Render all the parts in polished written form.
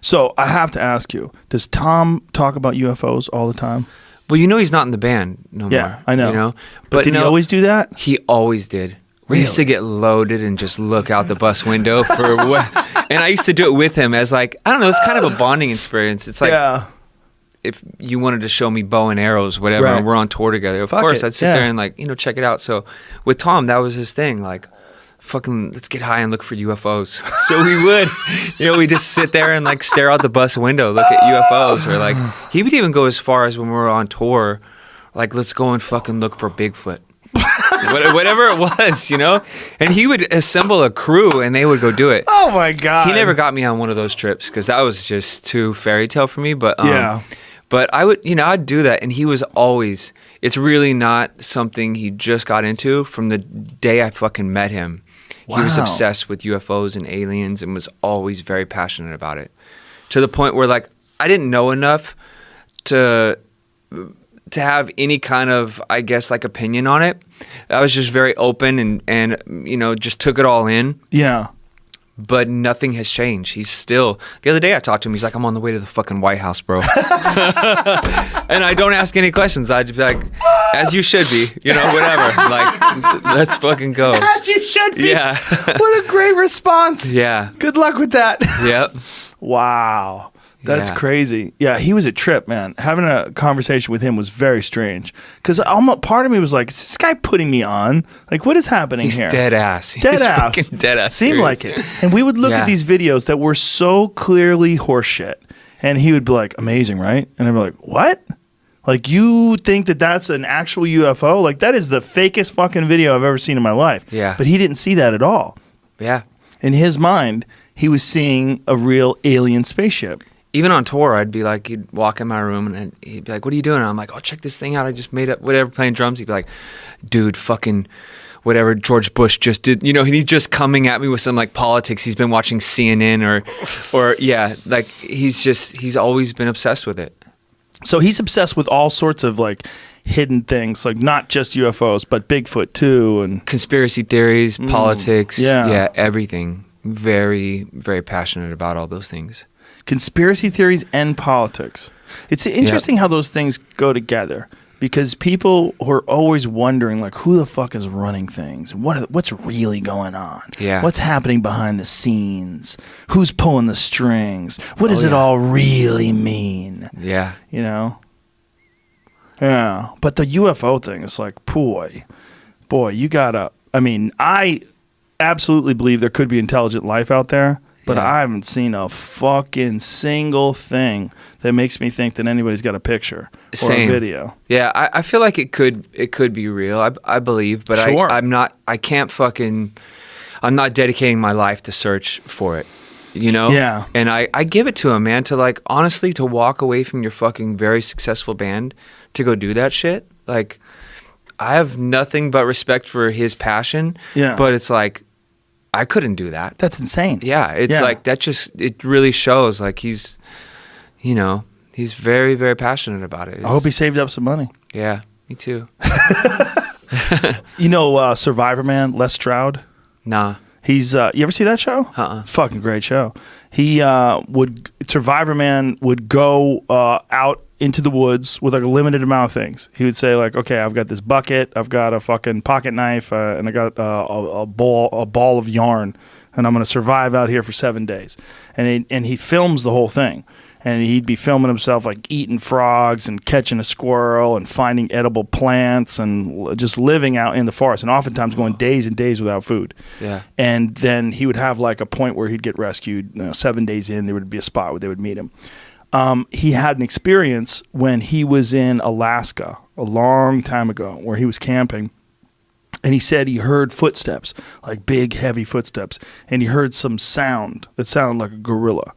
So I have to ask you, does Tom talk about UFOs all the time? Well, you know he's not in the band no more. Yeah, I know. You know? But did he always do that? He always did. We used to get loaded and just look out the bus window for what, and I used to do it with him as like, I don't know, it's kind of a bonding experience. It's like, if you wanted to show me bow and arrows, whatever, and we're on tour together, of course, I'd sit there and like, check it out. So with Tom, that was his thing. Like, fucking, let's get high and look for UFOs. So we would, we just sit there and like stare out the bus window, look at UFOs, or like, he would even go as far as when we were on tour, like, let's go and fucking look for Bigfoot. Whatever it was, and he would assemble a crew and they would go do it. Oh my God. He never got me on one of those trips because that was just too fairy tale for me. But but I would, I'd do that, and he was always. It's really not something he just got into from the day I fucking met him. Wow. He was obsessed with UFOs and aliens and was always very passionate about it, to the point where like I didn't know enough to have any kind of, I guess, like opinion on it. I was just very open and just took it all in. Yeah. But nothing has changed. He's still, the other day I talked to him, he's like, I'm on the way to the fucking White House, bro. And I don't ask any questions. I'd be like, as you should be, whatever. Like, let's fucking go. As you should be. Yeah. What a great response. Yeah. Good luck with that. Yep. Wow. That's crazy. Yeah, he was a trip, man. Having a conversation with him was very strange. Because part of me was like, is this guy putting me on? Like, what is happening here? He's dead ass. Dead ass. Fucking dead ass. Seemed like it. And we would look at these videos that were so clearly horseshit. And he would be like, amazing, right? And I'd be like, what? Like, you think that that's an actual UFO? Like, that is the fakest fucking video I've ever seen in my life. Yeah. But he didn't see that at all. Yeah. In his mind, he was seeing a real alien spaceship. Even on tour, I'd be like, he'd walk in my room and he'd be like, what are you doing? And I'm like, oh, check this thing out. I just made up whatever, playing drums. He'd be like, dude, fucking whatever George Bush just did. He's just coming at me with some like politics. He's been watching CNN or like he's always been obsessed with it. So he's obsessed with all sorts of like hidden things, like not just UFOs, but Bigfoot too. And conspiracy theories, politics. Yeah, everything. Very, very passionate about all those things. Conspiracy theories and politics. It's interesting how those things go together, because people are always wondering, like, who the fuck is running things? And what's really going on? Yeah. What's happening behind the scenes? Who's pulling the strings? What does it all really mean? Yeah. Yeah. But the UFO thing is like, boy, you gotta, I absolutely believe there could be intelligent life out there. But I haven't seen a fucking single thing that makes me think that anybody's got a picture or a video. Yeah, I feel like it could be real. I believe, but sure. I'm not dedicating my life to search for it. Yeah. And I give it to him, man, to like honestly to walk away from your fucking very successful band to go do that shit. Like, I have nothing but respect for his passion. Yeah. But it's like, I couldn't do that. That's insane. Yeah, it's like that. It really shows like he's very, very passionate about it. I hope he saved up some money. Yeah, me too. Survivor Man, Les Stroud. Nah. He's you ever see that show? It's a fucking great show. Survivor Man would go out into the woods with like a limited amount of things. He would say like, okay, I've got this bucket, I've got a fucking pocket knife, and I got a ball of yarn, and I'm going to survive out here for 7 days. And he films the whole thing. And he'd be filming himself like eating frogs and catching a squirrel and finding edible plants and just living out in the forest, and oftentimes going days and days without food. Yeah. And then he would have like a point where he'd get rescued. 7 days in, there would be a spot where they would meet him. He had an experience when he was in Alaska a long time ago where he was camping. And he said he heard footsteps, like big, heavy footsteps. And he heard some sound that sounded like a gorilla,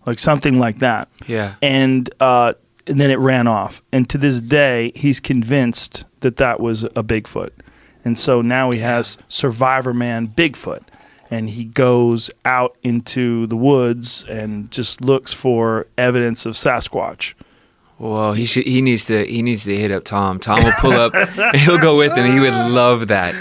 like something like that. Yeah. And then it ran off. And to this day, he's convinced that was a Bigfoot. And so now he has Survivor Man Bigfoot. And he goes out into the woods and just looks for evidence of Sasquatch. Well, he needs to hit up Tom. Tom will pull up. He'll go with him. He would love that.